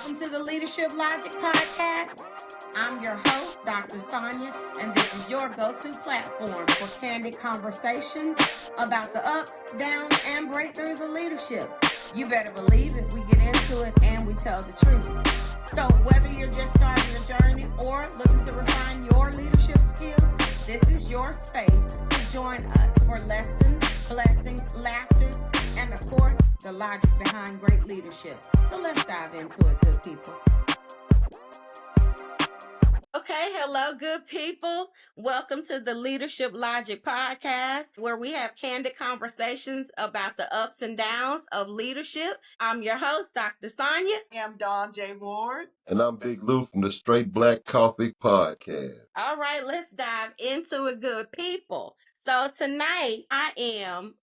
Welcome to the Leadership Logic Podcast. I'm your host, Dr. Sonia, and this is your go-to platform for candid conversations about the ups, downs, and breakthroughs of leadership. You better believe it. We get into it and we tell the truth. So whether you're just starting a journey or looking to refine your leadership skills, this is your space to join us for lessons, blessings, laughter, and of course, the logic behind great leadership. So let's dive into it, good people. Okay, hello, good people. Welcome to the Leadership Logic Podcast, where we have candid conversations about the ups and downs of leadership. I'm your host, Dr. Sonia. I'm Dawn J. Ward. And I'm Big Lou from the Straight Black Coffee Podcast. All right, let's dive into it, good people. So tonight, I am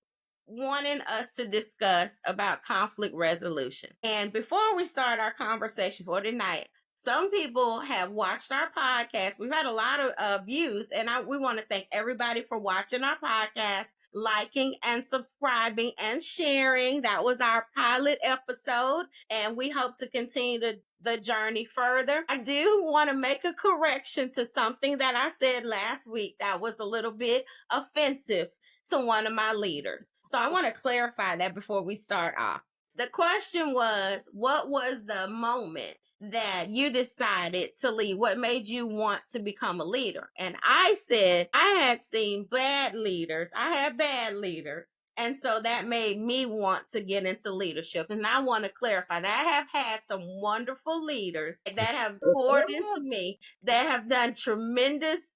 wanting us to discuss about conflict resolution. And before we start our conversation for tonight, some people have watched our podcast. We've had a lot of views, and we want to thank everybody for watching our podcast, liking and subscribing and sharing. That was our pilot episode, and we hope to continue the journey further. I do want to make a correction to something that I said last week that was a little bit offensive to one of my leaders. So I want to clarify that before we start off. The question was, what was the moment that you decided to lead? What made you want to become a leader? And I said I had seen bad leaders. I had bad leaders. And so that made me want to get into leadership. And I want to clarify that I have had some wonderful leaders that have poured into me, that have done tremendous,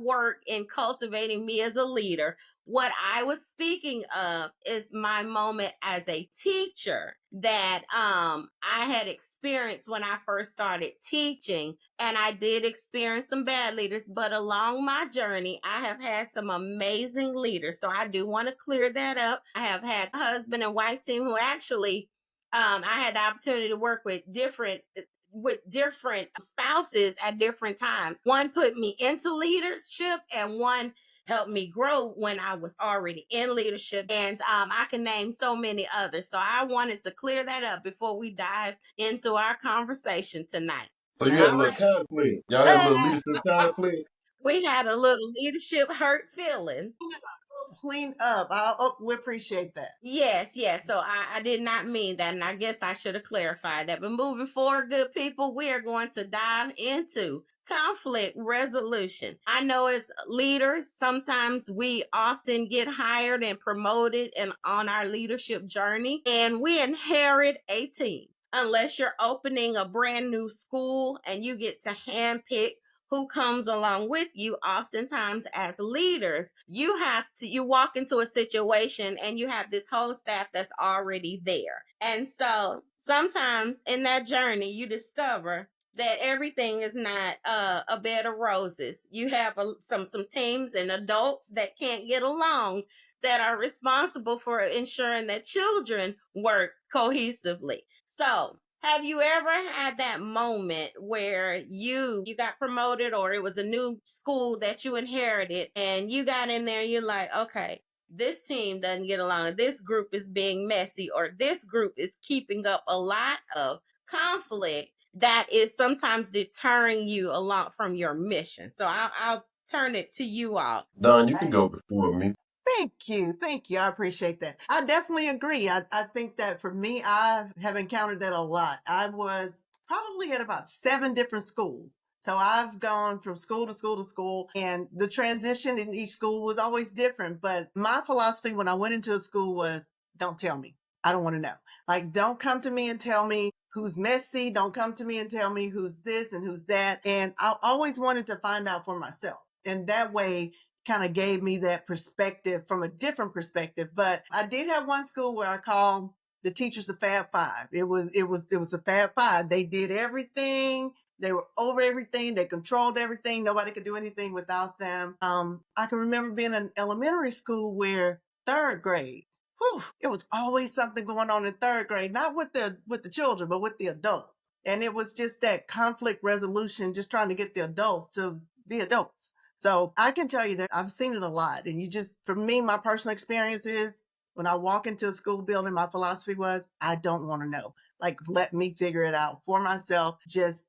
work in cultivating me as a leader. What I was speaking of is my moment as a teacher that I had experienced when I first started teaching. And I did experience some bad leaders, but along my journey, I have had some amazing leaders. So I do want to clear that up. I have had a husband and wife team who actually, I had the opportunity to work with different spouses at different times. One put me into leadership and one helped me grow when I was already in leadership. And I can name so many others. So I wanted to clear that up before we dive into our conversation tonight. So you had a little conflict. Y'all had a little leadership conflict? We had a little leadership hurt feelings. Clean up. We appreciate that. Yes. So I did not mean that. And I guess I should have clarified that. But moving forward, good people, we are going to dive into conflict resolution. I know as leaders, sometimes we often get hired and promoted and on our leadership journey, and we inherit a team. Unless you're opening a brand new school and you get to handpick who comes along with you, oftentimes as leaders, you walk into a situation and you have this whole staff that's already there. And so sometimes in that journey, you discover that everything is not a bed of roses. You have some teams and adults that can't get along that are responsible for ensuring that children work cohesively. So have you ever had that moment where you got promoted or it was a new school that you inherited and you got in there and you're like, okay, this team doesn't get along. This group is being messy, or this group is keeping up a lot of conflict that is sometimes deterring you along from your mission. So I'll turn it to you all. Don, you can go before me. Thank you. I appreciate that. I definitely agree. I think that for me, I have encountered that a lot. I was probably at about 7 different schools. So I've gone from school to school to school, and the transition in each school was always different. But my philosophy when I went into a school was, don't tell me. I don't want to know. Like, don't come to me and tell me who's messy. Don't come to me and tell me who's this and who's that. And I always wanted to find out for myself. And that way kind of gave me that perspective from a different perspective. But I did have one school where I called the teachers the Fab Five. It was a Fab Five. They did everything. They were over everything. They controlled everything. Nobody could do anything without them. I can remember being in elementary school where 3rd grade, it was always something going on in 3rd grade, not with the children, but with the adults. And it was just that conflict resolution, just trying to get the adults to be adults. So I can tell you that I've seen it a lot. And for me, my personal experience is when I walk into a school building, my philosophy was, I don't want to know. like let me figure it out for myself, just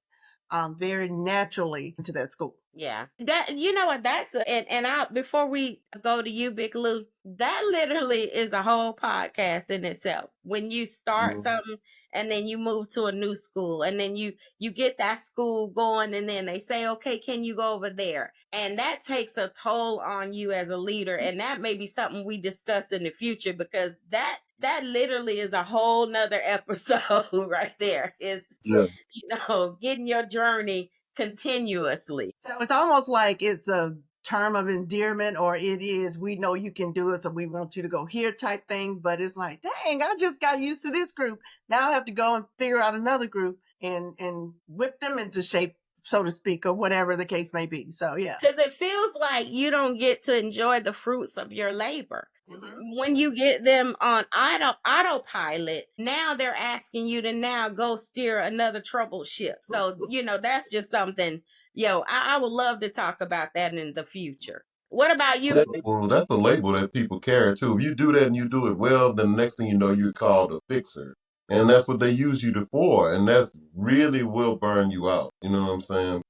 very naturally into that school. Yeah. That, you know what, and I, before we go to you, Big Lou, that literally is a whole podcast in itself. When you start something and then you move to a new school, and then you get that school going, and then they say, okay, can you go over there? And that takes a toll on you as a leader. And that may be something we discuss in the future, because that literally is a whole nother episode right there. Is, Yeah. getting your journey continuously. So it's almost like it's a term of endearment, or it is, we know you can do it, so we want you to go here type thing. But it's like, dang, I just got used to this group. Now I have to go and figure out another group and whip them into shape, so to speak, or whatever the case may be. So yeah. Because it feels like you don't get to enjoy the fruits of your labor. When you get them on autopilot, now they're asking you to now go steer another trouble ship. So, that's just something, I would love to talk about that in the future. What about you? Well, that's a label that people carry too. If you do that and you do it well, then the next thing you know, you're called a fixer. And that's what they use you for. And that's really will burn you out. You know what I'm saying?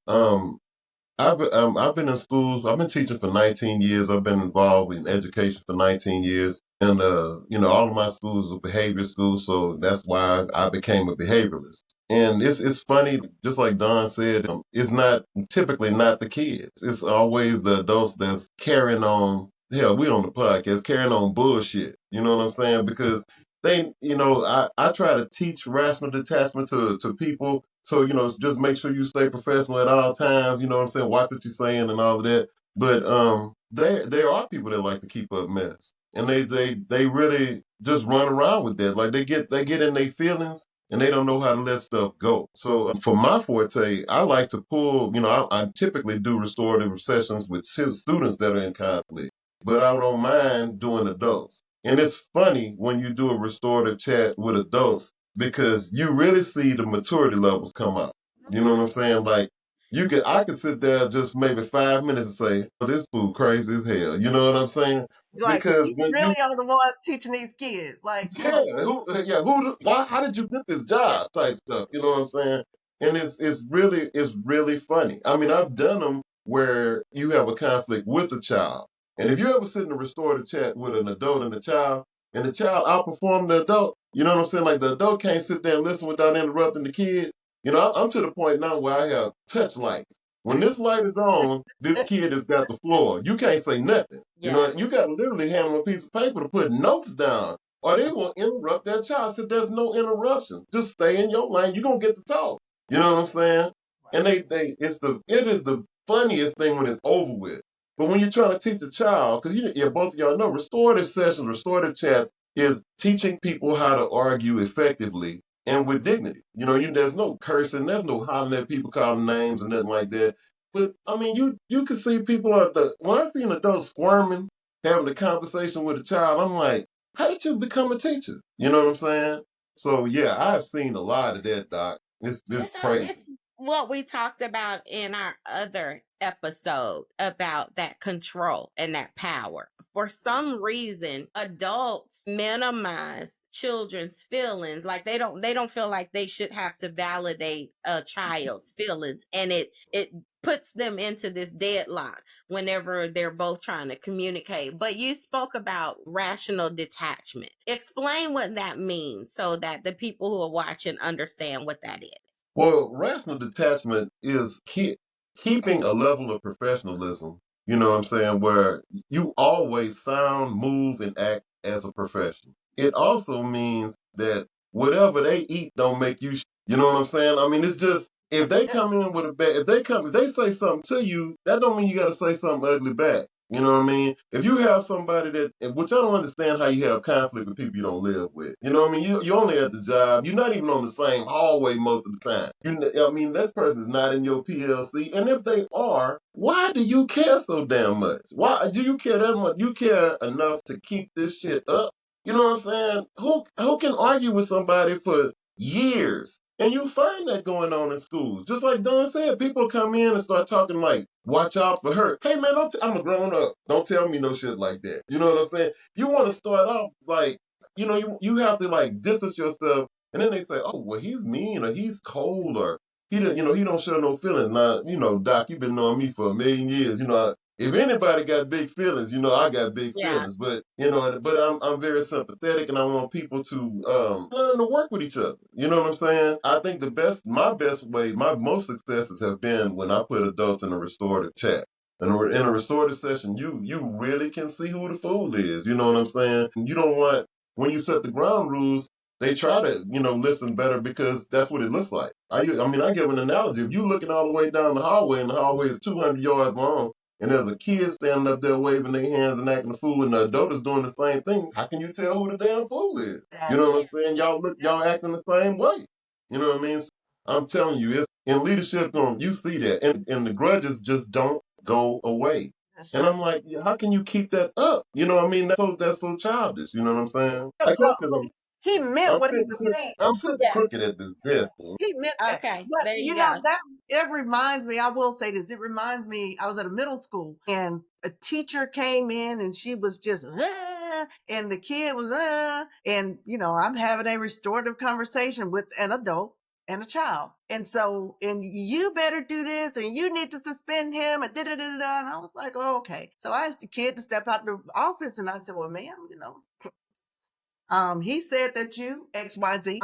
I've been in schools. I've been teaching for 19 years. I've been involved in education for 19 years, and all of my schools are behavior schools, so that's why I became a behavioralist. And it's funny, just like Don said, it's not typically not the kids. It's always the adults that's carrying on. Hell, we on the podcast carrying on bullshit. You know what I'm saying? Because I try to teach rational detachment to people. So, just make sure you stay professional at all times, you know what I'm saying? Watch what you're saying and all of that. But there are people that like to keep up mess. And they really just run around with that. Like they get in their feelings and they don't know how to let stuff go. So for my forte, I like to pull, I typically do restorative sessions with students that are in conflict, but I don't mind doing adults. And it's funny when you do a restorative chat with adults, because you really see the maturity levels come out. You know what I'm saying? Like I could sit there just maybe 5 minutes and say, oh, this fool crazy as hell. You know what I'm saying? Like, Because we when really are the ones teaching these kids. Like, come on. why, how did you get this job type stuff? You know what I'm saying? And it's really funny. I mean, I've done them where you have a conflict with a child. And if you ever sit in a restorative chat with an adult and the child outperformed the adult, you know what I'm saying? Like the adult can't sit there and listen without interrupting the kid. I'm to the point now where I have touch lights. When this light is on, this kid has got the floor. You can't say nothing. Yeah. You got to literally hand them a piece of paper to put notes down, or they will interrupt that child. So there's no interruptions. Just stay in your lane. You're gonna get to talk. You know what I'm saying? And it is the funniest thing when it's over with. But when you're trying to teach a child, because both of y'all know, restorative sessions, restorative chats is teaching people how to argue effectively and with dignity. There's no cursing, there's no hollering at people, calling names and nothing like that. But I mean, you can see people when I see an adult squirming, having a conversation with a child, I'm like, how did you become a teacher? You know what I'm saying? So yeah, I've seen a lot of that, Doc. It's crazy. It's what we talked about in our other episode about that control and that power. For some reason, adults minimize children's feelings. Like they don't feel like they should have to validate a child's feelings, and it puts them into this deadlock whenever they're both trying to communicate. But you spoke about rational detachment. Explain what that means so that the people who are watching understand what that is. Well, rational detachment is keeping a level of professionalism, you know what I'm saying, where you always sound, move, and act as a professional. It also means that whatever they eat don't make you, you know what I'm saying? I mean, it's just, if they come in with if they say something to you, that don't mean you got to say something ugly back. You know what I mean? If you have somebody which I don't understand how you have conflict with people you don't live with. You know what I mean? You're only at the job. You're not even on the same hallway most of the time. I mean, this person's not in your PLC. And if they are, why do you care so damn much? Why do you care that much? You care enough to keep this shit up? You know what I'm saying? Who can argue with somebody for years? And you find that going on in schools. Just like Don said, people come in and start talking like, watch out for her. Hey man, I'm a grown up. Don't tell me no shit like that. You know what I'm saying? You want to start off like, you have to like distance yourself And then they say, oh, well, he's mean or he's cold or he don't show no feelings. Now, Doc, you've been knowing me for a million years. If anybody got big feelings, I got big Yeah. feelings. But I'm very sympathetic, and I want people to learn to work with each other. You know what I'm saying? I think my best way, my most successes have been when I put adults in a restorative chat. In a restorative session, you really can see who the fool is. You know what I'm saying? You don't want when you set the ground rules, they try to, listen better because that's what it looks like. I give an analogy. If you're looking all the way down the hallway and the hallway is 200 yards long, and there's a kid standing up there waving their hands and acting a fool, and the adult is doing the same thing, how can you tell who the damn fool is? You know what I'm saying? Y'all acting the same way. You know what I mean? So I'm telling you, it's in leadership, you see that, and the grudges just don't go away. That's And right. I'm like, how can you keep that up? You know what I mean? That's so childish. You know what I'm saying? I guess Well, 'cause he meant I'm what he sitting was saying. I'm sitting Yeah. crooked at this desk. He meant that. Okay. But There you go. that it reminds me, I will say this, it reminds me, I was at a middle school and a teacher came in and she was just, and the kid was, and I'm having a restorative conversation with an adult and a child. And so, and you better do this and you need to suspend him and da da da da. And I was like, oh, okay. So I asked the kid to step out the office and I said, well, ma'am, he said that you XYZ,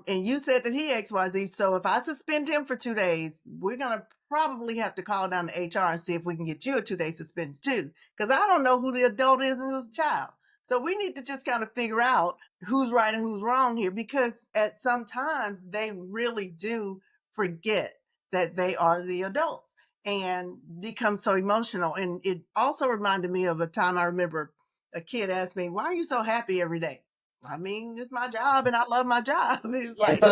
and you said that he XYZ. So if I suspend him for 2 days, we're gonna probably have to call down to HR and see if we can get you a 2-day suspension too. Because I don't know who the adult is and who's the child. So we need to just kind of figure out who's right and who's wrong here, because at sometimes they really do forget that they are the adults and become so emotional. And it also reminded me of a time I remember a kid asked me, "Why are you so happy every day?" I mean, it's my job and I love my job. It's Yeah. like,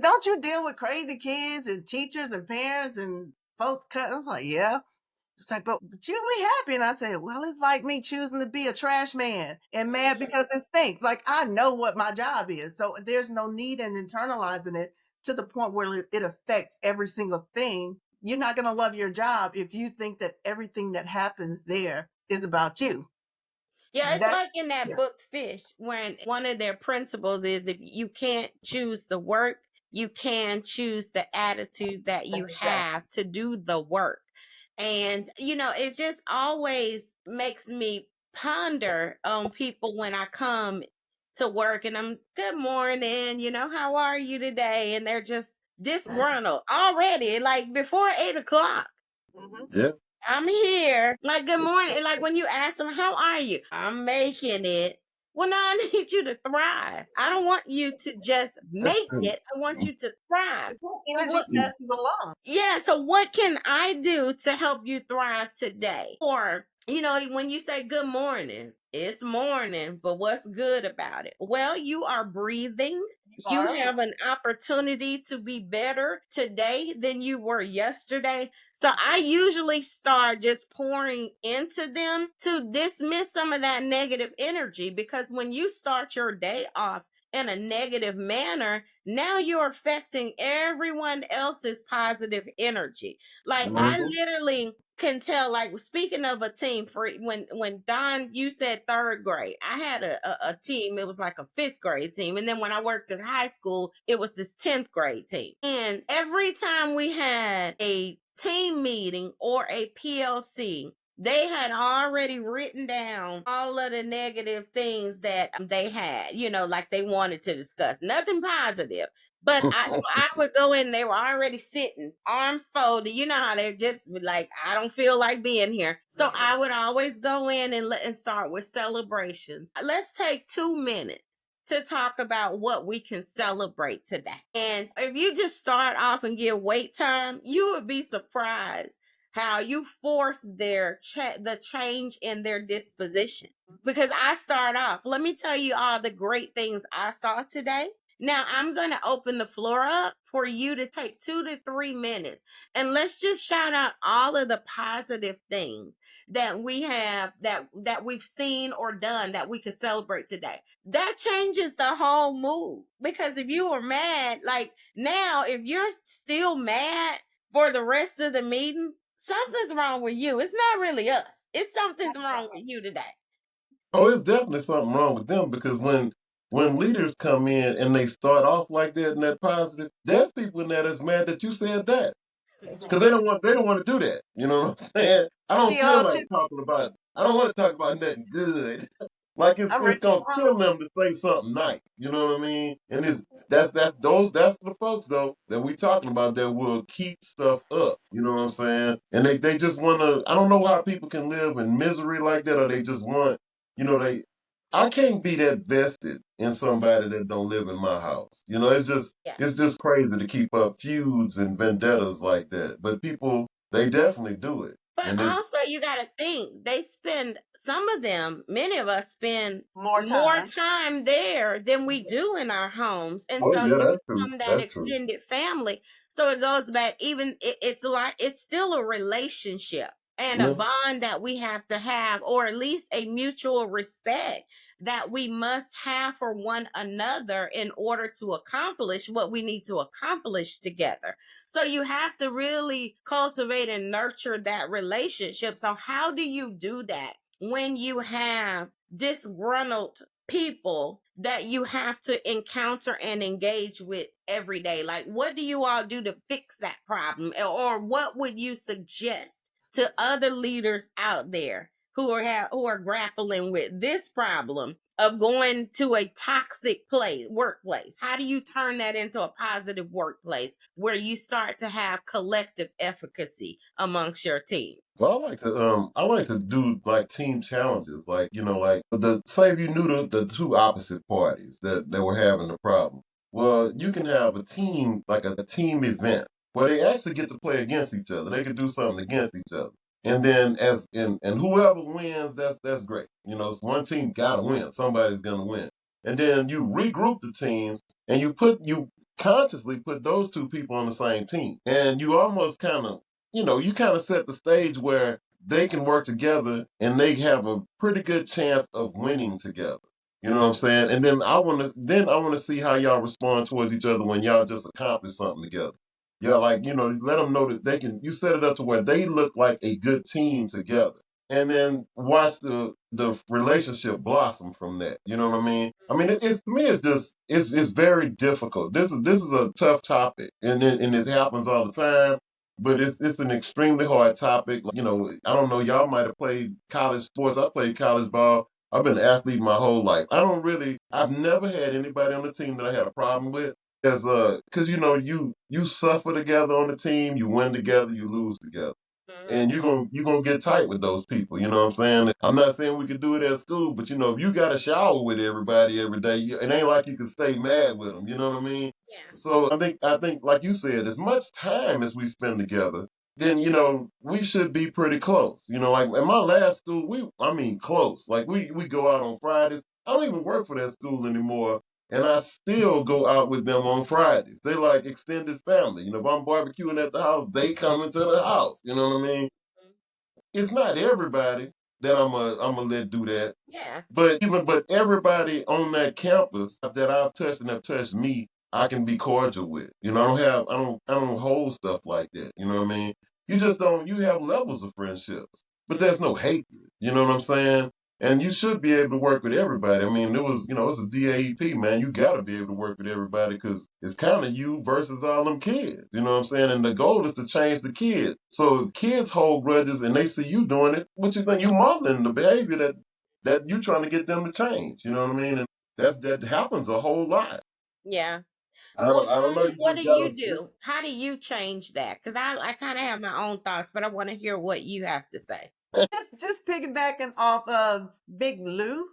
don't you deal with crazy kids and teachers and parents and folks cut? I was like, yeah. It's like, but you'll be happy. And I said, well, it's like me choosing to be a trash man and mad because it stinks. Like, I know what my job is. So there's no need in internalizing it to the point where it affects every single thing. You're not going to love your job if you think that everything that happens there is about you. Yeah, it's That, like in that yeah, book Fish, when one of their principles is if you can't choose the work, you can choose the attitude that you exactly. have to do the work. And, it just always makes me ponder on people when I come to work and I'm, good morning, how are you today? And they're just disgruntled already, like before 8 o'clock. Mhm. Yeah. I'm here. Like, good morning. Like, when you ask them, how are you? I'm making it. Well, no, I need you to thrive. I don't want you to just make it. I want you to thrive. So Energy what, passes along. yeah. So what can I do to help you thrive today? Or, when you say good morning, it's morning, but what's good about it? Well, you are breathing. You You are. have an opportunity to be better today than you were yesterday. So I usually start just pouring into them to dismiss some of that negative energy, because when you start your day off in a negative manner, now you're affecting everyone else's positive energy. Like, I Mhm. literally can tell, like, speaking of a team, for when Don, you said third grade, I had a team. It was like a fifth grade team, and then when I worked at high school, it was this 10th grade team. And every time we had a team meeting or a PLC, they had already written down all of the negative things that they had, like they wanted to discuss. Nothing positive. But I would go in, they were already sitting, arms folded. You know how they're just like, I don't feel like being here. So I would always go in and start with celebrations. Let's take 2 minutes to talk about what we can celebrate today. And if you just start off and give wait time, you would be surprised how you force the change in their disposition. Because I start off, let me tell you all the great things I saw today. Now I'm going to open the floor up for you to take 2 to 3 minutes and let's just shout out all of the positive things that we have, that we've seen or done, that we can celebrate today. That changes the whole mood, because if you were mad, like, now if you're still mad for the rest of the meeting, something's wrong with you. It's not really us. It's something's wrong with you today. Oh, it's definitely something wrong with them because when when leaders come in and they start off like that and that positive, there's people in there that's mad that you said that. Because they don't want to do that. You know what I'm saying? I Is don't she feel all like too? talking about I don't want to talk about nothing good. Like I'm it's ready. gonna kill them to say something nice. You know what I mean? And it's that's the folks though that we talking about that will keep stuff up. You know what I'm saying? And they just wanna I don't know how people can live in misery like that or they just want they I can't be that vested in somebody that don't live in my house. Yeah. It's just crazy to keep up feuds and vendettas like that. But people, they definitely do it. But And it's, also, you got to think they spend, some of them, many of us spend More more time. time there than we do in our homes. And oh so yeah, you that's true. become that That's true. extended family. So it goes back, even it's like, it's still a relationship and a Yeah. bond that we have to have, or at least a mutual respect that we must have for one another in order to accomplish what we need to accomplish together. So you have to really cultivate and nurture that relationship. So, how do you do that when you have disgruntled people that you have to encounter and engage with every day? Like, what do you all do to fix that problem? Or what would you suggest to other leaders out there who are grappling with this problem of going to a toxic workplace? How do you turn that into a positive workplace where you start to have collective efficacy amongst your team? Well, I like to do like team challenges, like like the say if you knew the two opposite parties that were having the problem. Well, you can have a team like a team event where they actually get to play against each other. They can do something against each other, and then and whoever wins, that's great. So one team gotta win. Somebody's gonna win, and then you regroup the teams and you consciously put those two people on the same team, and you almost you kind of set the stage where they can work together and they have a pretty good chance of winning together. You know what I'm saying? And then I want to see how y'all respond towards each other when y'all just accomplish something together. Yeah, like let them know that they can. You set it up to where they look like a good team together, and then watch the relationship blossom from that. You know what I mean? I mean, it's to me, it's very difficult. This is a tough topic, and it happens all the time. But it's an extremely hard topic. Like, I don't know. Y'all might have played college sports. I played college ball. I've been an athlete my whole life. I've never had anybody on the team that I had a problem with. Because you suffer together on the team, you win together, you lose together, Mhm. and you're gonna get tight with those people. You know what I'm saying? I'm not saying we could do it at school, but if you got to shower with everybody every day, it ain't like you can stay mad with them. You know what I mean? Yeah. So I think like you said, as much time as we spend together, then we should be pretty close. Like in my last school, I mean close. Like we go out on Fridays. I don't even work for that school anymore. And I still go out with them on Fridays. They like extended family. If I'm barbecuing at the house, they come into the house. You know what I mean? Mhm. It's not everybody that I'm gonna let do that. Yeah. But everybody on that campus that I've touched and have touched me, I can be cordial with. I don't hold stuff like that. You know what I mean? You just don't. You have levels of friendships, but there's no hatred. You know what I'm saying? And you should be able to work with everybody. I mean, it's a DAEP, man. You got to be able to work with everybody because it's kind of you versus all them kids. You know what I'm saying? And the goal is to change the kids. So if kids hold grudges and they see you doing it, what you think? You modeling the behavior that you're trying to get them to change. You know what I mean? And that happens a whole lot. Yeah. I Well, don't, I don't know. Brian, You what just do gotta. you do? How do you change that? Because I kind of have my own thoughts, but I want to hear what you have to say. Just piggybacking off of Big Lou.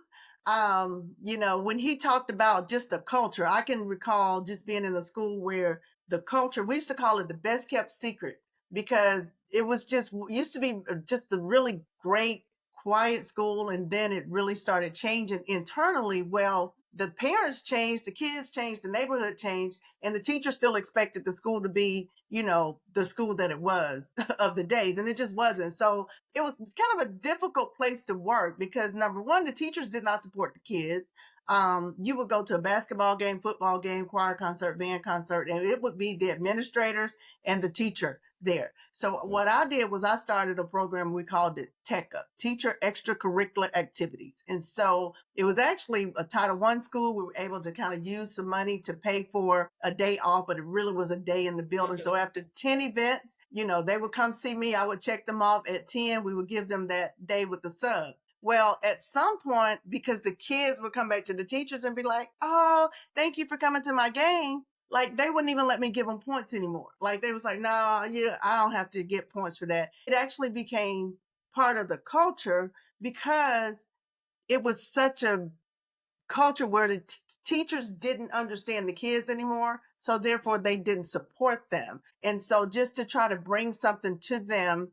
When he talked about just the culture, I can recall just being in a school where the culture, we used to call it the best kept secret because it was just used to be just a really great quiet school, and then it really started changing internally. Well, the parents changed, the kids changed, the neighborhood changed, and the teacher still expected the school to be, the school that it was of the days, and it just wasn't. So it was kind of a difficult place to work because number one, the teachers did not support the kids. You would go to a basketball game, football game, choir concert, band concert, and it would be the administrators and the teacher there. So what I did was I started a program, we called it TECA, Teacher Extracurricular Activities. And so it was actually a Title I school. We were able to kind of use some money to pay for a day off, but it really was a day in the building. So after 10 events, they would come see me. I would check them off at 10. We would give them that day with the sub. Well, at some point, because the kids would come back to the teachers and be like, "Oh, thank you for coming to my game." Like, they wouldn't even let me give them points anymore. Like, they was like, "No, I don't have to get points for that." It actually became part of the culture because it was such a culture where the teachers didn't understand the kids anymore. So therefore they didn't support them. And so just to try to bring something to them,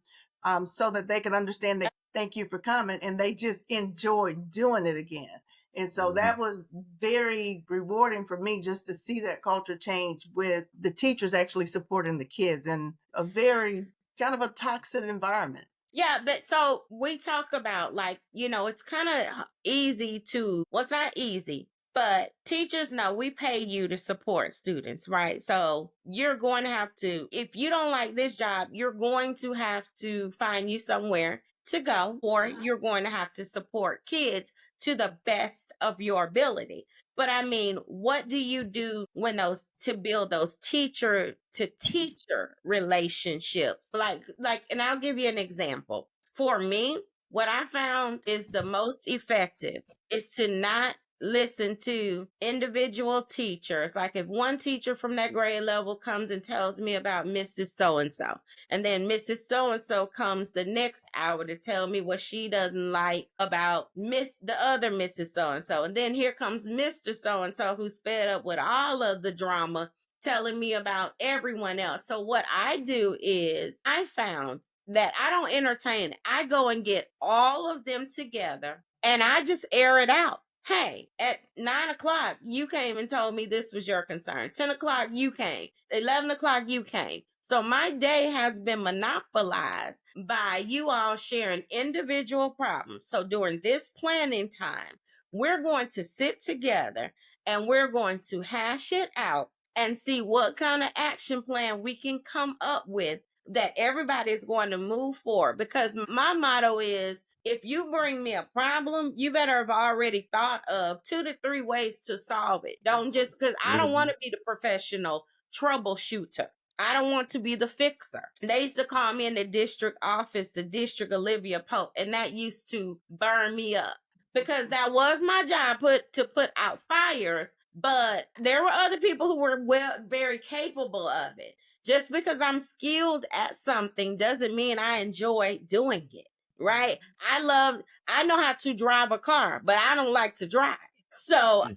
so that they can understand that thank you for coming, and they just enjoy doing it again. And so that was very rewarding for me, just to see that culture change with the teachers actually supporting the kids in a very kind of a toxic environment. Yeah, but so we talk about, like, it's kind of easy to, well, it's not easy, but teachers know we pay you to support students, right? So you're going to have to, if you don't like this job, you're going to have to find you somewhere to go, or you're going to have to support kids to the best of your ability. But I mean, what do you do when to build those teacher to teacher relationships? Like, and I'll give you an example. For me, what I found is the most effective is to not listen to individual teachers. Like, if one teacher from that grade level comes and tells me about Mrs. So and so, and then Mrs. So and so comes the next hour to tell me what she doesn't like about the other Mrs. So and so, and then here comes Mr. So and so, who's fed up with all of the drama, telling me about everyone else. So what I do is, I found that I don't entertain it. I go and get all of them together and I just air it out. Hey, at 9 o'clock, you came and told me this was your concern. 10 o'clock, you came. 11 o'clock, you came. So my day has been monopolized by you all sharing individual problems. So during this planning time, we're going to sit together and we're going to hash it out and see what kind of action plan we can come up with that everybody is going to move forward. Because my motto is, if you bring me a problem, you better have already thought of 2 to 3 ways to solve it. Don't just, because I don't want to be the professional troubleshooter. I don't want to be the fixer. They used to call me in the district office, the district Olivia Pope, and that used to burn me up because that was my job, to put out fires. But there were other people who were very capable of it. Just because I'm skilled at something doesn't mean I enjoy doing it, right? I know how to drive a car, but I don't like to drive. So,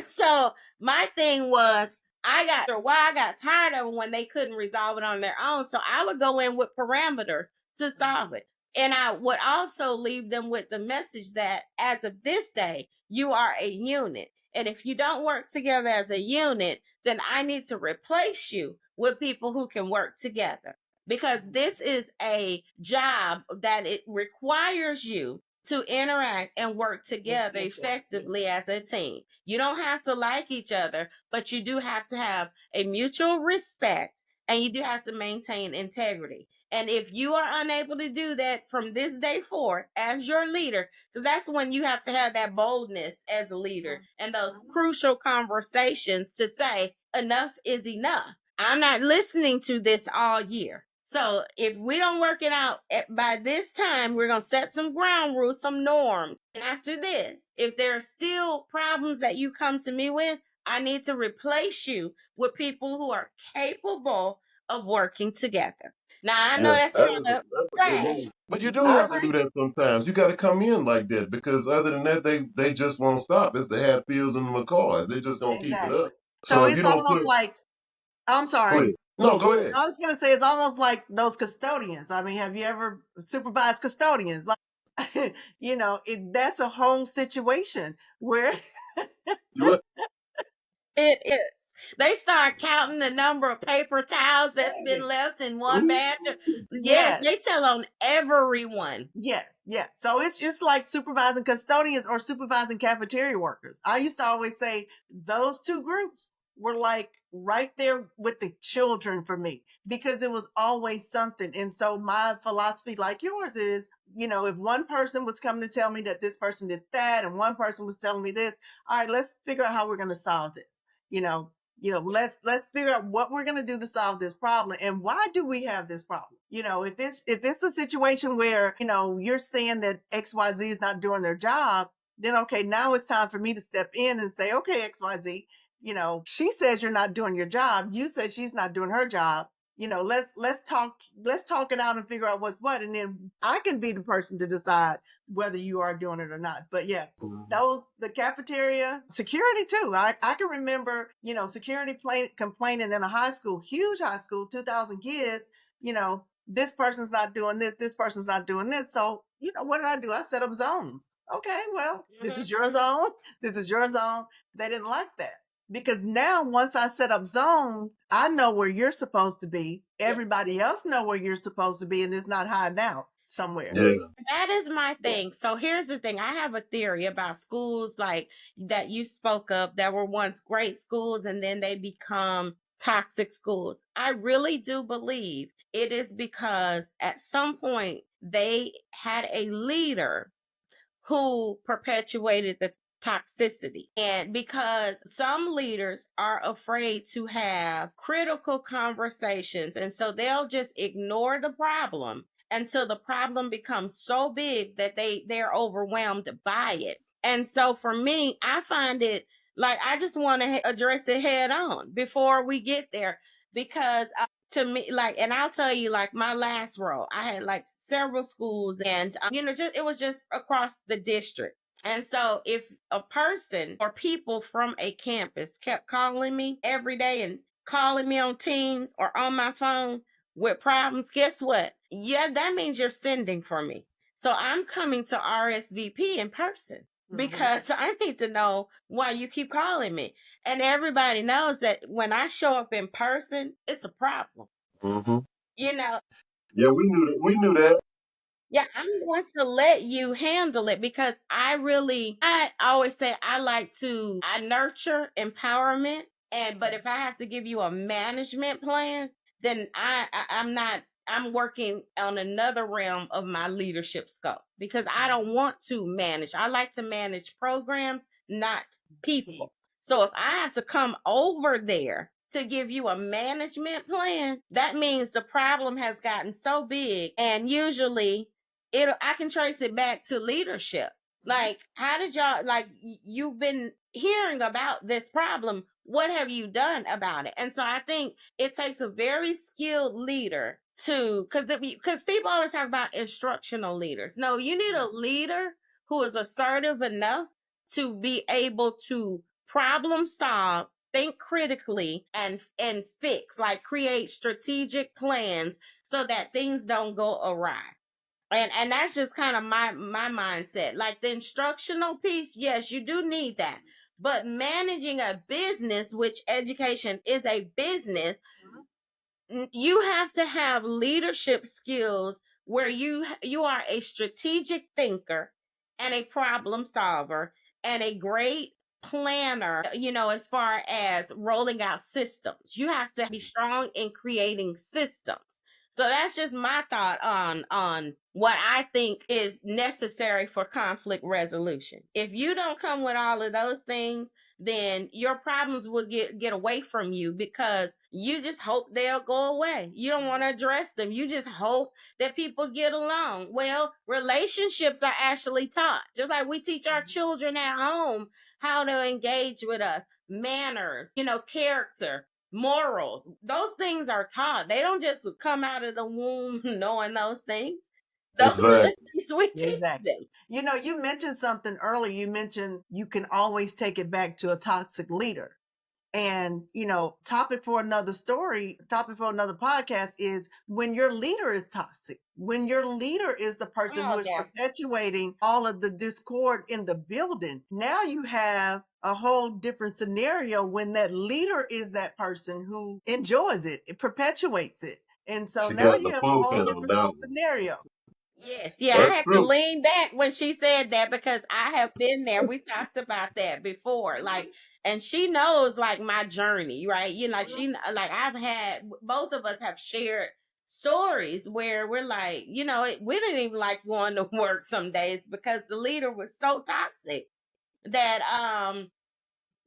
so my thing was, I got tired of it when they couldn't resolve it on their own. So I would go in with parameters to solve it. And I would also leave them with the message that as of this day, you are a unit. And if you don't work together as a unit, then I need to replace you with people who can work together. Because this is a job that it requires you to interact and work together effectively as a team. You don't have to like each other, but you do have to have a mutual respect and you do have to maintain integrity. And if you are unable to do that from this day forward as your leader, because that's when you have to have that boldness as a leader and those crucial conversations to say, enough is enough. I'm not listening to this all year. So if we don't work it out by this time, we're going to set some ground rules, some norms. And after this, if there are still problems that you come to me with, I need to replace you with people who are capable of working together. Now, I know that's kind of trash. But you do have to do that sometimes. You got to come in like that because other than that, they just won't stop. It's the Hatfields and the McCoys. They just gonna keep it up. So So if you it's don't almost put, like, I'm go sorry. ahead. No, go ahead. I was going to say, it's almost like those custodians. I mean, have you ever supervised custodians? Like, that's a whole situation where You what? It is. They start counting the number of paper towels that's been left in one bathroom. Yes, Yes. they tell on everyone. Yes, yes. So it's just like supervising custodians or supervising cafeteria workers. I used to always say those two groups were like right there with the children for me because it was always something. And so my philosophy, like yours, is if one person was coming to tell me that this person did that and one person was telling me this, all right, let's figure out how we're going to solve this. You know, let's figure out what we're going to do to solve this problem and why do we have this problem. If it's a situation where you're saying that XYZ is not doing their job, then okay, now it's time for me to step in and say, okay, XYZ, she says you're not doing your job, you said she's not doing her job. Let's talk it out and figure out what's what, and then I can be the person to decide whether you are doing it or not. But yeah, the cafeteria security too. I can remember security complaining in a high school, huge high school, 2,000 kids. This person's not doing this person's not doing this. So what did I do? I set up zones. Okay, well, this is your zone, this is your zone. They didn't like that because now once I set up zones, I know where you're supposed to be, everybody else know where you're supposed to be, and it's not hiding out somewhere. Yeah. That is my thing. So here's the thing. I have a theory about schools like that you spoke of that were once great schools and then they become toxic schools. I really do believe it is because at some point they had a leader who perpetuated the toxicity. And because some leaders are afraid to have critical conversations, and so they'll just ignore the problem until the problem becomes so big that they're overwhelmed by it. And so for me, I find it like I just want to address it head on before we get there because to me, like, and I'll tell you, like, my last role, I had like several schools, and just it was just across the district. And so, if a person or people from a campus kept calling me every day and calling me on Teams or on my phone with problems, guess what? Yeah, that means you're sending for me. So I'm coming to RSVP in person because I need to know why you keep calling me. And everybody knows that when I show up in person, it's a problem. Mm-hmm. You know, Yeah, we knew that. We knew that. yeah, I'm going to let you handle it because I always say I nurture empowerment. But if I have to give you a management plan, then I'm not, I'm working on another realm of my leadership scope because I don't want to manage. I like to manage programs, not people. So if I have to come over there to give you a management plan, that means the problem has gotten so big. And usually I can trace it back to leadership. Like, how did y'all, like, you've been hearing about this problem. What have you done about it? And so I think it takes a very skilled leader because people always talk about instructional leaders. No, you need a leader who is assertive enough to be able to problem solve, think critically, and fix, like create strategic plans so that things don't go awry. And that's just kind of my mindset. Like the instructional piece, yes, you do need that. But managing a business, which education is a business, you have to have leadership skills where you are a strategic thinker and a problem solver and a great planner, as far as rolling out systems. You have to be strong in creating systems. So that's just my thought on what I think is necessary for conflict resolution. If you don't come with all of those things, then your problems will get away from you because you just hope they'll go away. You don't want to address them. You just hope that people get along. Well, relationships are actually taught. Just like we teach our children at home how to engage with us, manners, character, morals. Those things are taught. They don't just come out of the womb knowing those things. Those are the Exactly. things we teach Exactly. them. You mentioned something earlier. You mentioned you can always take it back to a toxic leader. And, topic for another podcast is when your leader is toxic, when your leader is the person who is perpetuating all of the discord in the building. Now you have a whole different scenario when that leader is that person who enjoys it, it perpetuates it. And so She now got you the have a full whole pedal different level. scenario. Yes, yeah, I That's had to true. lean back when she said that because I have been there. We talked about that before. Like, and she knows like my journey, right? You know, like like I've had both of us have shared stories where we're like, we didn't even like going to work some days because the leader was so toxic that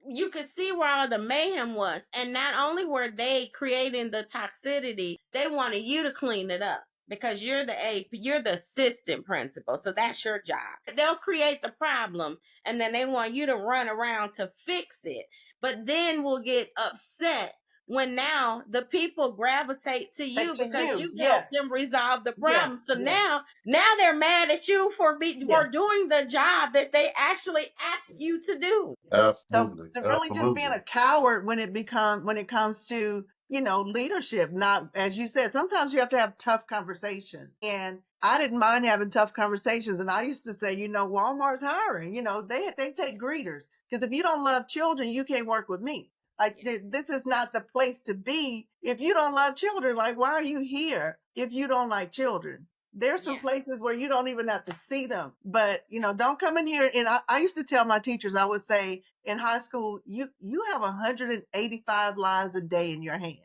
you could see where all the mayhem was. And not only were they creating the toxicity, they wanted you to clean it up because you're the AP, you're the assistant principal. So that's your job. They'll create the problem and then they want you to run around to fix it. But then we'll get upset when now the people gravitate to you To because you, you yes, helped them resolve the yes, problem. So yes, now they're mad at you for yes. doing the job that they actually asked you to do. So Absolutely. to really just being Absolutely. a coward when it comes to, leadership, not, as you said, sometimes you have to have tough conversations. And I didn't mind having tough conversations. And I used to say, Walmart's hiring, they take greeters because if you don't love children, you can't work with me. Like this is not the place to be if you don't love children. Like, why are you here if you don't like children? There's some Yeah. places where you don't even have to see them, but don't come in here. And I used to tell my teachers, I would say in high school, you have 185 lives a day in your hand.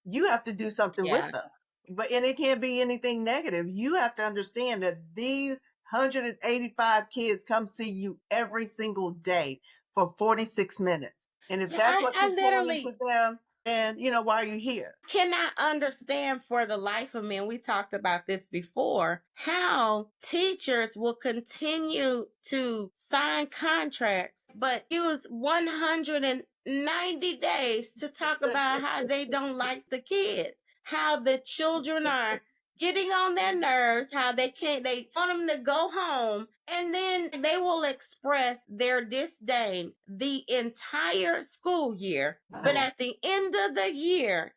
You have to do something with Yeah. them, and it can't be anything negative. You have to understand that these 185 kids come see you every single day for 46 minutes. And if Yeah, that's I, what I you're pouring literally into them, then why are you here? cannot understand for the life of me, and we talked about this before, how teachers will continue to sign contracts but use 190 days to talk about how they don't like the kids, how the children are getting on their nerves, how they want them to go home, and then they will express their disdain the entire school year. But at the end of the year,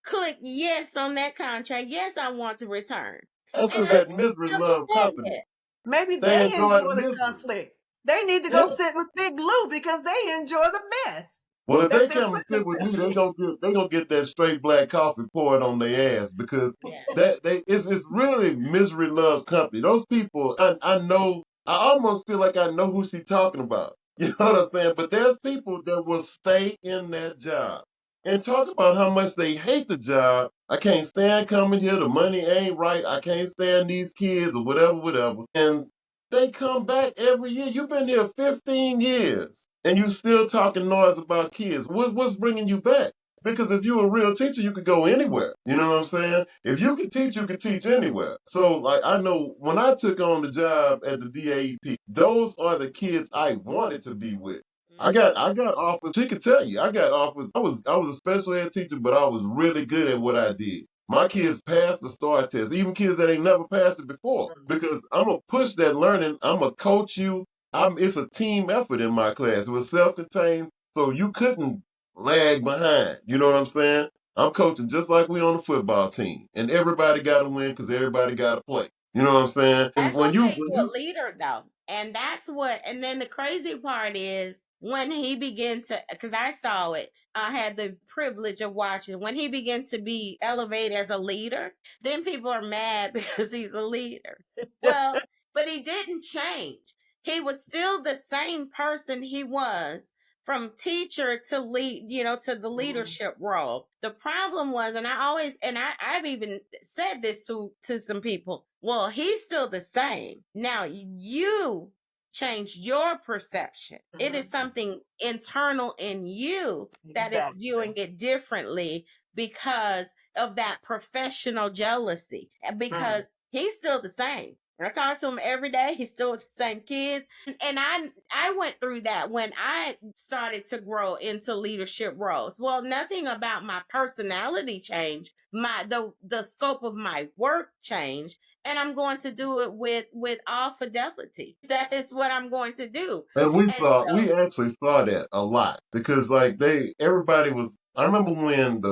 click yes on that contract. Yes, I want to return. That's And because I that misery don't love understand company. that. Maybe They they enjoy the enjoy the misery. conflict. They need to go Yeah. sit with Big Lou because they enjoy the mess Well, if that they they're come and putting sit with me, themselves in. they gonna get that straight black coffee poured on their ass because Yeah. it's really misery loves company. Those people, I know, I almost feel like I know who she's talking about. You know what I'm saying? But there's people that will stay in that job and talk about how much they hate the job. I can't stand coming here. The money ain't right. I can't stand these kids or whatever, whatever. And they come back every year. You've been here 15 years and you still talking noise about kids. What's bringing you back? Because if you're a real teacher, you could go anywhere. You know what I'm saying? If you could teach, you could teach anywhere. So, like, I know when I took on the job at the DAEP, those are the kids I wanted to be with. I got offers. She could tell you, I got offers. I was a special ed teacher, but I was really good at what I did. My kids passed the STAR test, even kids that ain't never passed it before. Because I'm gonna push that learning. I'm gonna coach you. It's a team effort in my class. It was self-contained, so you couldn't lag behind. You know what I'm saying? I'm coaching just like we on the football team, and everybody got to win because everybody got to play. You know what I'm saying? And That's what makes when you a you leader, though. And then the crazy part is when he began to, because I saw it, I had the privilege of watching, when he began to be elevated as a leader, then people are mad because he's a leader. Well, but he didn't change. He was still the same person he was from teacher to lead, to the leadership role. The problem was, and I've even said this to some people. Well, he's still the same. Now you changed your perception. It is something internal in you that is Exactly. viewing it differently because of that professional jealousy. And because he's still the same. I talk to him every day. He's still with the same kids. And I went through that when I started to grow into leadership roles. Well, nothing about my personality changed. The scope of my work changed, and I'm going to do it with all fidelity. That is what I'm going to do. and And we so actually saw that a lot because like everybody was. I remember when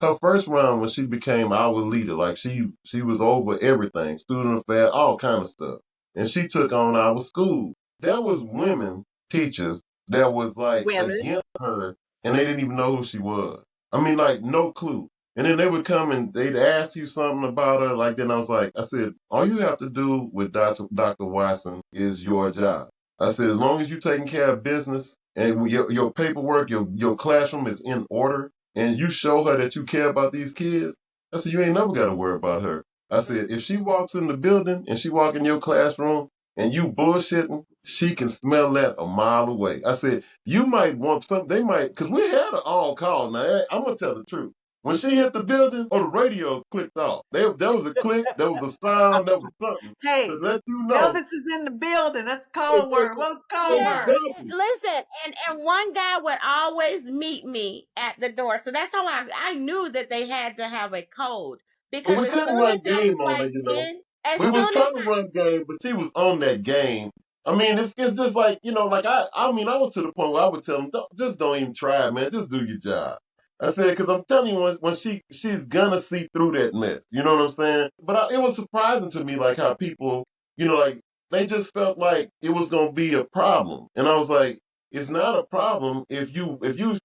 her first round when she became our leader, like she was over everything, student affairs, all kind of stuff, and she took on our school. There was women teachers that was like Women. against her, and they didn't even know who she was. I mean, like no clue. And then they would come and they'd ask you something about her. Like then I was like, I said, all you have to do with Dr. Watson is your job. I said, as long as you're taking care of business and your paperwork, your classroom is in order, and you show her that you care about these kids, I said, you ain't never got to worry about her. I said, if she walks in the building and she walk in your classroom and you bullshitting, she can smell that a mile away. I said, you might want some, they might, because we had an all call. Now, I'm going to tell the truth. When she hit the building, the radio clicked off. There was a click, there was a sound, there was something to Hey, let you know. Elvis is in the building. That's a It, code it, word. What's the it code was word? double. Listen, and one guy would always meet me at the door. So that's how I knew that they had to have a code. But Because we as couldn't soon run as I game on her, swiped you know. in, as We was soon as trying to run game, but she was on that game. I mean, it's just like, like I mean, I was to the point where I would tell them, don't even try, man. Just do your job. I said, because I'm telling you, when she's gonna see through that mess. You know what I'm saying? But it was surprising to me, like how people, like they just felt like it was gonna be a problem, and I was like, it's not a problem if you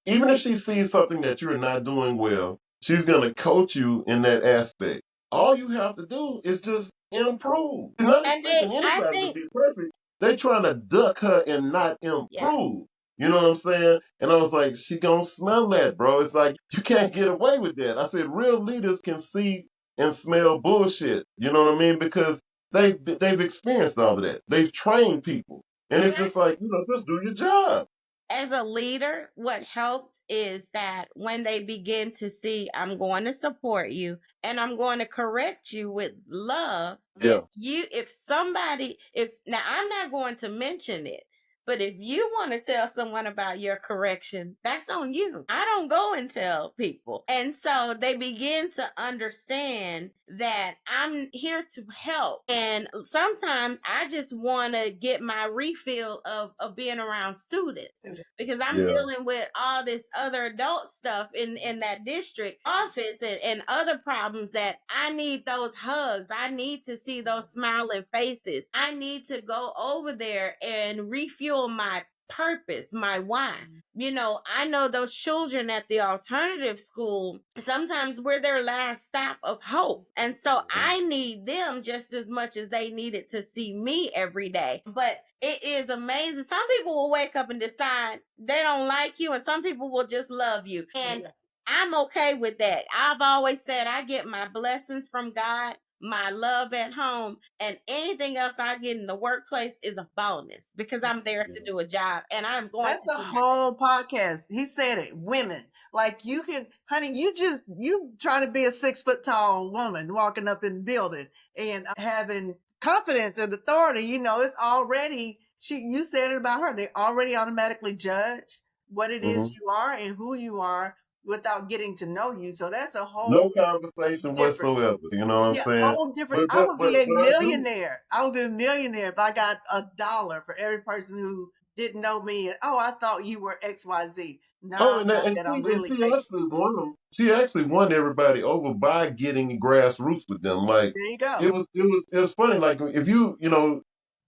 even if she sees something that you're not doing well, she's gonna coach you in that aspect. All you have to do is just improve. You're not and expecting I anybody to think, be perfect. They trying to duck her and not yeah. improve. You know what I'm saying? And I was like, she gonna smell that, bro. It's like you can't get away with that. I said, real leaders can see and smell bullshit. You know what I mean? Because they've experienced all of that. They've trained people, and it's just like just do your job. As a leader, what helped is that when they begin to see, I'm going to support you and I'm going to correct you with love. Yeah. If somebody, if now I'm not going to mention it, but if you want to tell someone about your correction, that's on you. I don't go and tell people. And so they begin to understand that I'm here to help. And sometimes I just want to get my refill of being around students because I'm Yeah. dealing with all this other adult stuff in that district office and other problems that I need those hugs. I need to see those smiling faces. I need to go over there and refuel my purpose, my why. I know those children at the alternative school, sometimes we're their last stop of hope. And so I need them just as much as they needed to see me every day. But it is amazing. Some people will wake up and decide they don't like you, and some people will just love you. And I'm okay with that. I've always said I get my blessings from God, my love at home, and anything else I get in the workplace is a bonus because I'm there to do a job and I'm going That's to a do whole podcast. He said it. Women. Like you can, honey, you trying to be a 6 foot tall woman walking up in the building and having confidence and authority. It's already, you said it about her. They already automatically judge what it is you are and who you are without getting to know you. So that's a No whole conversation different. whatsoever. You know what I'm Yeah, saying? whole different. But I but would but be a but I do. millionaire. I would be a millionaire if I got $1 for every person who didn't know me. And I thought you were XYZ. No, Oh, I'm not and that. she I'm and really she H. actually won them. She actually won everybody over by getting grassroots with them. Like There you go. it was funny. Like if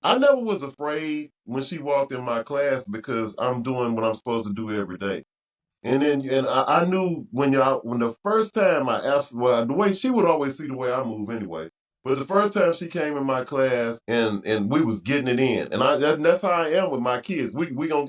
I never was afraid when she walked in my class because I'm doing what I'm supposed to do every day. And I knew when the first time the way she would always see the way I move anyway. But the first time she came in my class and we was getting it in, and that's how I am with my kids. We gonna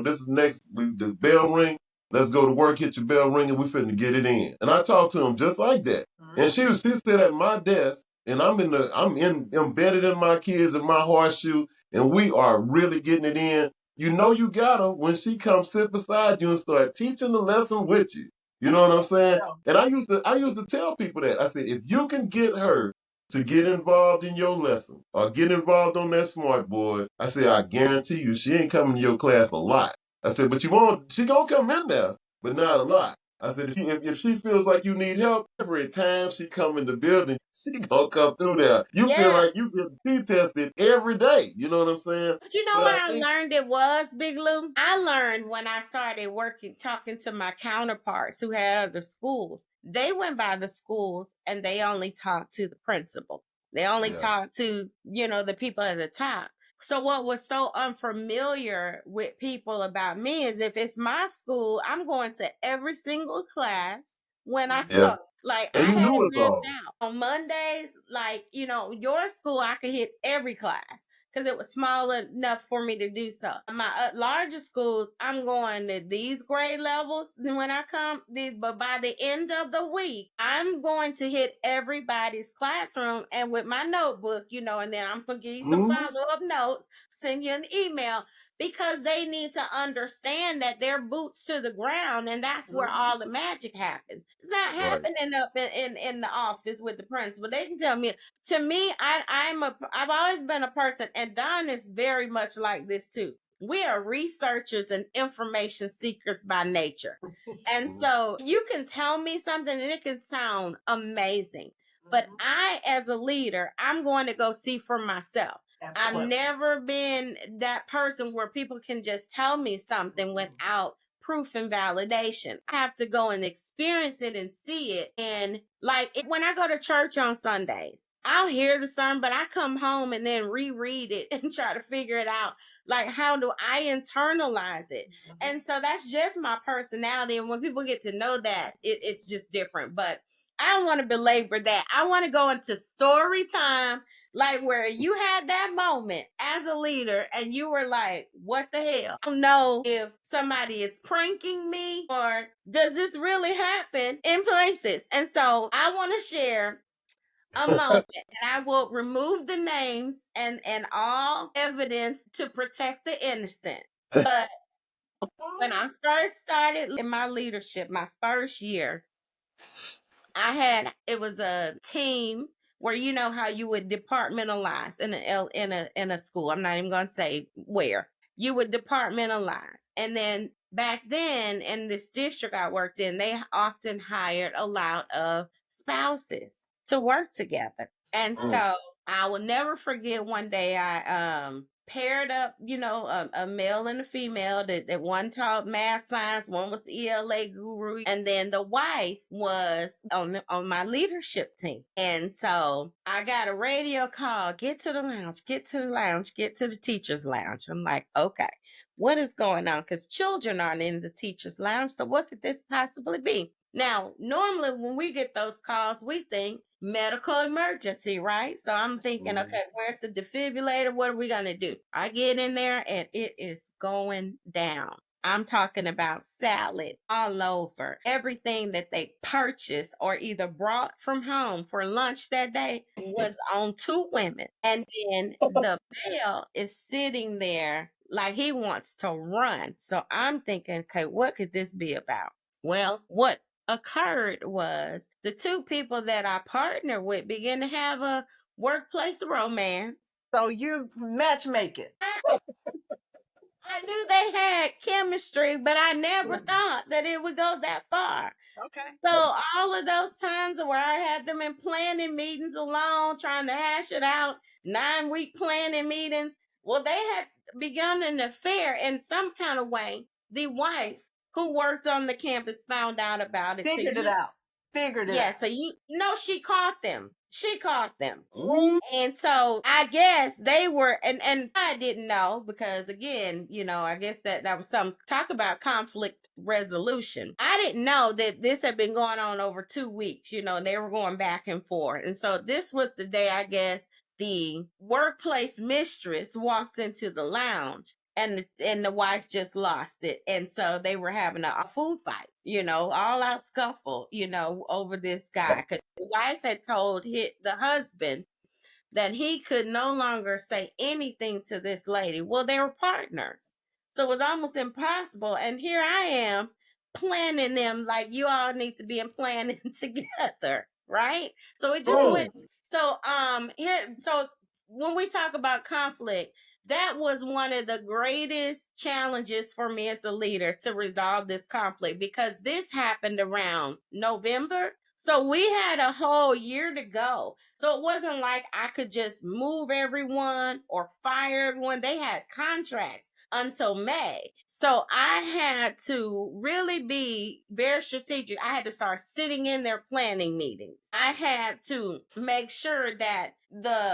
this is next the bell ring. Let's go to work. Hit your bell ring, and we finna get it in. And I talk to them just like that. And she sit at my desk, and embedded in my kids in my horseshoe, and we are really getting it in. You know you got her when she comes sit beside you and start teaching the lesson with you. You know what I'm saying? And I used to tell people that. I said, if you can get her to get involved in your lesson or get involved on that smart board, I said, I guarantee you she ain't coming to your class a lot. I said, but she gonna come in there, but not a lot. I said, if she feels like you need help, every time she come in the building, she gonna come through there. You feel Yeah. like you get P-tested every day. You know what I'm saying? But you know But what I I think, learned it was, Big Lou? I learned when I started talking to my counterparts who had other schools. They went by the schools and they only talked to the principal. They only yeah. talked to, the people at the top. So what was so unfamiliar with people about me is if it's my school, I'm going to every single class when I Yeah. go. Like And I you had knew it us mapped all. out. On Mondays, like, your school, I could hit every class because it was small enough for me to do so. My larger schools, I'm going to these grade levels when I come these, but by the end of the week, I'm going to hit everybody's classroom and with my notebook, and then I'm gonna give you some Hmm. follow-up notes, send you an email because they need to understand that they're boots to the ground and that's where Mhm. all the magic happens. It's not Right. happening up in the office with the principal. They can tell me. To me, I've always been a person, and Don is very much like this too. We are researchers and information seekers by nature. And Mhm. so you can tell me something and it can sound amazing. But Mhm. I, as a leader, I'm going to go see for myself. I've Absolutely. never been that person where people can just tell me something Mhm. without proof and validation. I have to go and experience it and see it. And like when I go to church on Sundays, I'll hear the sermon, but I come home and then reread it and try to figure it out. Like, how do I internalize it? Mhm. And so that's just my personality. And when people get to know that, it's just different. But I don't want to belabor that. I want to go into story time, like where you had that moment as a leader and you were like, what the hell? I don't know if somebody is pranking me or does this really happen in places? And so I want to share a moment and I will remove the names and all evidence to protect the innocent. But when I first started in my leadership, my first year, it was a team where you know how you would departmentalize in a school. I'm not even going to say where. You would departmentalize. And then back then in this district I worked in, they often hired a lot of spouses to work together. And Mm. so I will never forget one day I paired up, a male and a female that one taught math science, one was the ELA guru, and then the wife was on my leadership team. And so I got a radio call, get to the lounge, get to the lounge, get to the teacher's lounge. I'm like, okay, what is going on? Because children aren't in the teacher's lounge. So what could this possibly be? Now, normally when we get those calls, we think medical emergency, right? So I'm thinking, Mhm. okay, where's the defibrillator? What are we going to do? I get in there and it is going down. I'm talking about salad all over. Everything that they purchased or either brought from home for lunch that day was on two women. And then the male is sitting there like he wants to run. So I'm thinking, okay, what could this be about? Well, what occurred was the two people that I partner with began to have a workplace romance. So you matchmake it. I knew they had chemistry, but I never Mhm. thought that it would go that far. Okay. So all of those times where I had them in planning meetings alone, trying to hash it out, 9-week planning meetings, well, they had begun an affair in some kind of way. The wife who worked on the campus found out about it. So Figured it you out. Figured it Yeah, out. so she caught them. She caught them. Mm. And so I guess they were, and I didn't know because again, I guess that was some talk about conflict resolution. I didn't know that this had been going on over 2 weeks, and they were going back and forth. And so this was the day, I guess, the workplace mistress walked into the lounge and the wife just lost it, and so they were having a food fight, all out scuffle, over this guy, because the wife had told the husband that he could no longer say anything to this lady. Well, they were partners. So it was almost impossible. And here I am planning them like you all need to be in planning together, right? So it just went. Mm. So when we talk about conflict, that was one of the greatest challenges for me as the leader to resolve this conflict because this happened around November. So we had a whole year to go. So it wasn't like I could just move everyone or fire everyone. They had contracts. until May. So I had to really be very strategic. I had to start sitting in their planning meetings. I had to make sure that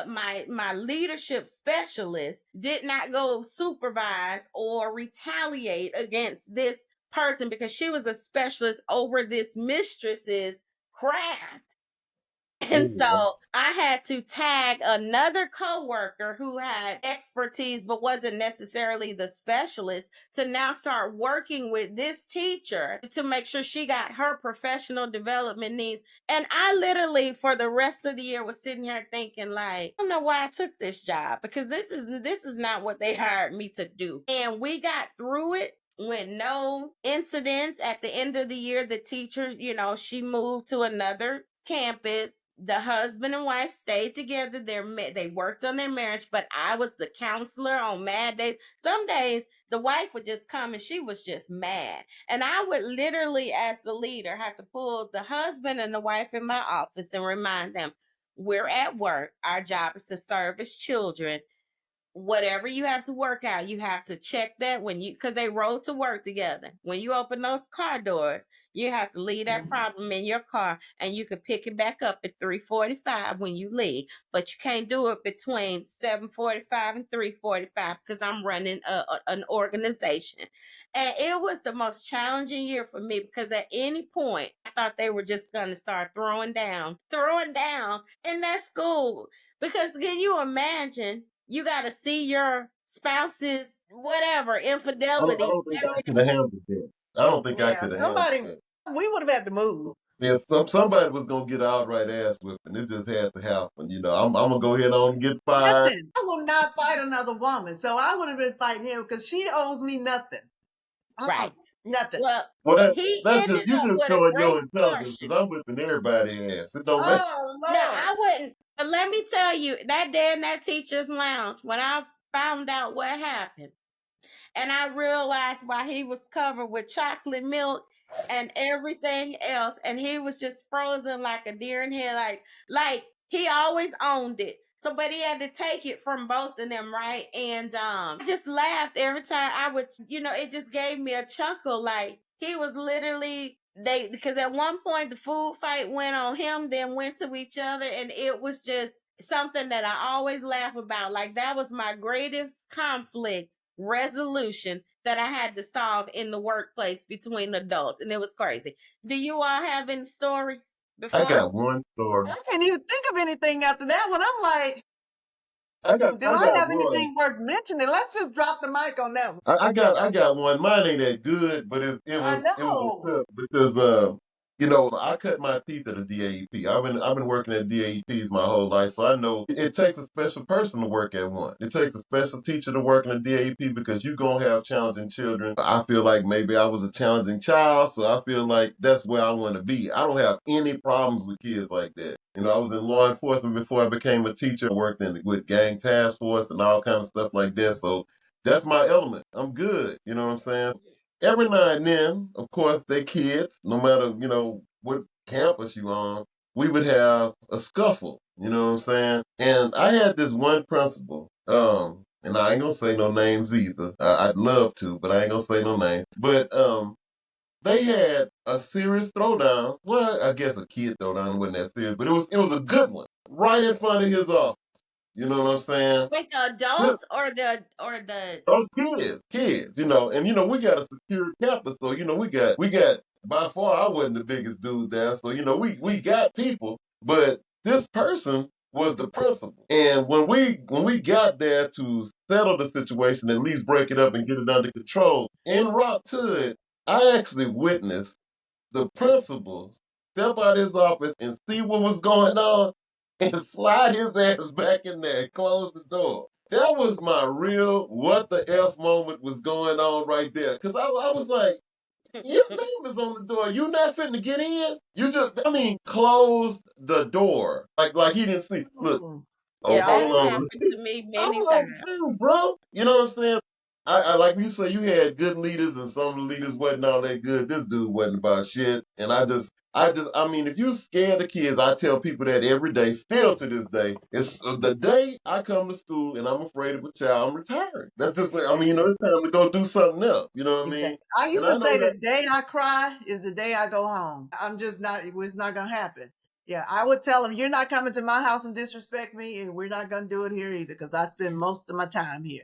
my leadership specialist did not go supervise or retaliate against this person because she was a specialist over this mistress's craft. And so Oh, I had to tag another coworker who had expertise but wasn't necessarily the specialist to now start working with this teacher to make sure she got her professional development needs. And I literally for the rest of the year was sitting here thinking like, I don't know why I took this job because this is not what they hired me to do. And we got through it with no incidents. At the end of the year, the teacher, she moved to another campus. The husband and wife stayed together. They worked on their marriage, but I was the counselor on mad days. Some days the wife would just come and she was just mad. And I would literally, as the leader, have to pull the husband and the wife in my office and remind them, we're at work. Our job is to serve as children. Whatever you have to work out, you have to check that because they rode to work together. When you open those car doors, you have to leave that problem in your car and you can pick it back up at 3:45 when you leave. But you can't do it between 7:45 and 3:45 because I'm running an organization. And it was the most challenging year for me because at any point, I thought they were just going to start throwing down in that school. Because can you imagine? You got to see your spouse's whatever I infidelity don't think I every could have handled that. I don't think I Yeah, could have handled somebody, that. we would have had to move. Yeah, somebody was gonna get an outright ass whipping. It just had to happen. I'm gonna go ahead on and get fired. Listen, I will not fight another woman. So I would have been fighting him because she owes me nothing. right. Nothing. Well, Well, he that's just ended you up just with a showing great your intelligence portion. because I'm whipping everybody ass. It don't make. Oh, No, Lord. I wouldn't. But let me tell you, that day in that teacher's lounge, when I found out what happened, and I realized why he was covered with chocolate milk and everything else, and he was just frozen like a deer in headlights. Like he always owned it. So, but he had to take it from both of them, right? And I just laughed every time I would, it just gave me a chuckle. Like he was literally because at one point the food fight went on him, then went to each other, and it was just something that I always laugh about. Like that was my greatest conflict resolution that I had to solve in the workplace between adults, and it was crazy. Do you all have any stories I before? got one story. I can't even think of anything after that one. I'm like, do I I got have one. anything worth mentioning? Let's just drop the mic on that one. I got one. Mine ain't that good, but I it was a know. trip because I cut my teeth at a DAEP. I've been working at DAEPs my whole life, so I know it takes a special person to work at one. It takes a special teacher to work in a DAEP because you're gonna have challenging children. I feel like maybe I was a challenging child, so I feel like that's where I want to be. I don't have any problems with kids like that. I was in law enforcement before I became a teacher. I worked with gang task force and all kind of stuff like that. So that's my element. I'm good. You know what I'm saying? Every now and then, of course, they kids, no matter, what campus you on, we would have a scuffle. You know what I'm saying? And I had this one principal, and I ain't gonna say no names either. I'd love to, but I ain't gonna say no names. But they had a serious throwdown. Well, I guess a kid throwdown wasn't that serious, but it was a good one right in front of his office. You know what I'm saying? With the Good. adults or the Those kids, and we got a secure campus, so we got by far I wasn't the biggest dude there, so we got people, but this person was the principal. And when we got there to settle the situation, at least break it up and get it under control, en route to it, I actually witnessed the principal step out of his office and see what was going on and slide his ass back in there and close the door. That was my real what the F moment was going on right there. Because I was like, your name is on the door. You not fitting to get in. You just, closed the door. Like he didn't see. Look, Mm. oh, Yeah. that hold has on. happened to me I many was like, times. dude, bro. You know what I'm saying? I like you say, you had good leaders, and some of the leaders wasn't all that good. This dude wasn't about shit, and I mean, if you scared of kids, I tell people that every day, still to this day. It's the day I come to school and I'm afraid of a child, I'm retiring. That's just like, I mean, Exactly. it's time to go do something else. You know what I mean? Exactly. I And used to I know say that. the day I cry is the day I go home. I'm just not, it's not going to happen. Yeah, I would tell them, you're not coming to my house and disrespect me, and we're not going to do it here either because I spend most of my time here.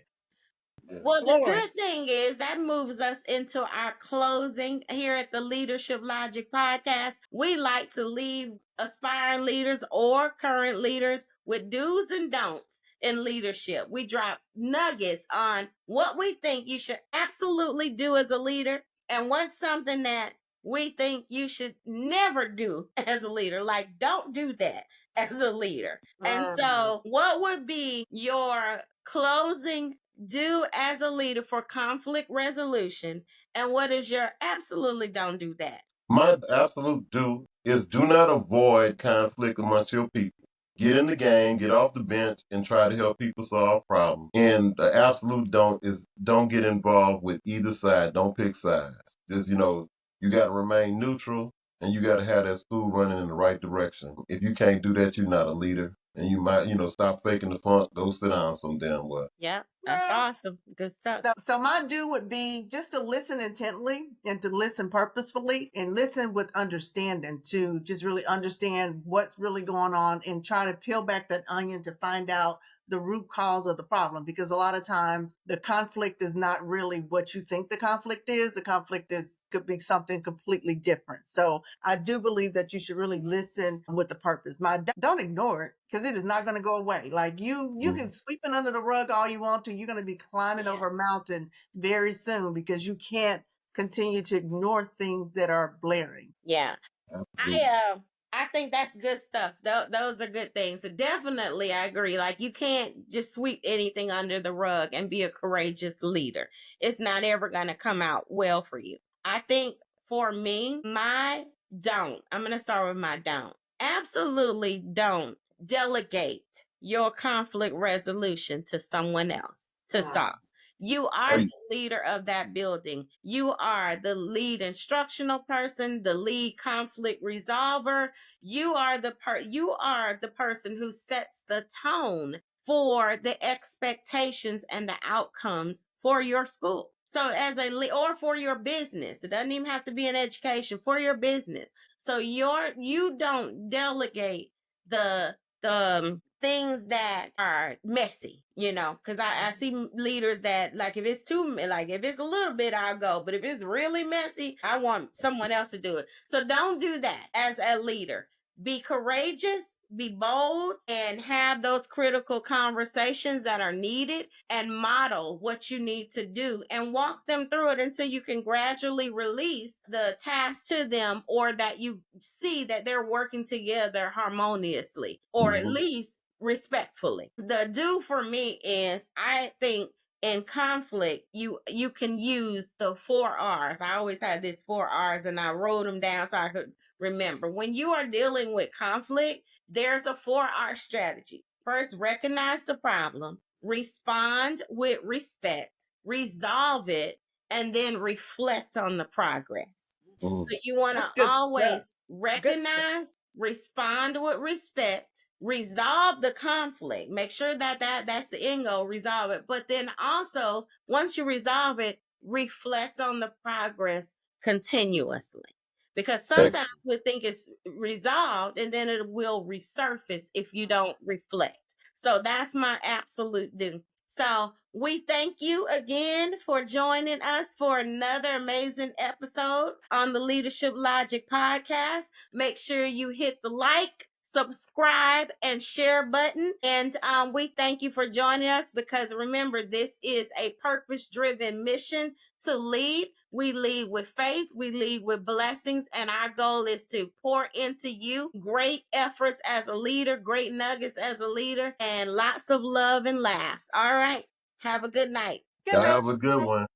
Yeah. Well, the Lord. good thing is that moves us into our closing here at the Leadership Logic podcast. We like to leave aspiring leaders or current leaders with do's and don'ts in leadership. We drop nuggets on what we think you should absolutely do as a leader and what's something that we think you should never do as a leader. Like, don't do that as a leader. And so, what would be your closing do as a leader for conflict resolution, and what is your absolutely don't do that? My absolute do is do not avoid conflict amongst your people. Get in the game, get off the bench, and try to help people solve problems. And the absolute don't is don't get involved with either side. Don't pick sides. Just, you got to remain neutral and you got to have that school running in the right direction. If you can't do that, you're not a leader. And you might, stop faking the funk. Go sit down some damn well. Yep, that's awesome. Good stuff. So my do would be just to listen intently and to listen purposefully and listen with understanding, to just really understand what's really going on and try to peel back that onion to find out the root cause of the problem. Because a lot of times the conflict is not really what you think the conflict is. The conflict could be something completely different. So I do believe that you should really listen with the purpose. Don't ignore it, because it is not going to go away. Like you can sweep it under the rug all you want to. You're going to be climbing over a mountain very soon because you can't continue to ignore things that are blaring. Yeah. Absolutely. I think that's good stuff. Those are good things. So definitely, I agree. Like, you can't just sweep anything under the rug and be a courageous leader. It's not ever going to come out well for you. I think for me, my don't. I'm going to start with my don't. Absolutely don't delegate your conflict resolution to someone else to solve. You are the leader of that building. You are the lead instructional person, the lead conflict resolver. You are the person who sets the tone for the expectations and the outcomes for your school. So or for your business, it doesn't even have to be an education, for your business. So you don't delegate the things that are messy, because I see leaders that, like, if it's if it's a little bit, I'll go, but if it's really messy, I want someone else to do it. So don't do that as a leader. Be courageous, be bold, and have those critical conversations that are needed, and model what you need to do and walk them through it until you can gradually release the task to them, or that you see that they're working together harmoniously, or at least respectfully. The do for me is, I think in conflict, you can use the 4 R's. I always had this 4 R's and I wrote them down so I could remember. When you are dealing with conflict, there's a 4R strategy. First, recognize the problem, respond with respect, resolve it, and then reflect on the progress. So you want to always recognize, respond with respect, resolve the conflict. Make sure that's the end goal, resolve it. But then also, once you resolve it, reflect on the progress continuously. Because sometimes we think it's resolved and then it will resurface if you don't reflect. So that's my absolute do. So we thank you again for joining us for another amazing episode on the Leadership Logic podcast. Make sure you hit the like, subscribe, and share button. And we thank you for joining us, because remember, this is a purpose-driven mission to lead. We lead with faith, we lead with blessings, and our goal is to pour into you great efforts as a leader, great nuggets as a leader, and lots of love and laughs. All right. Have a good night. Y'all have a good one.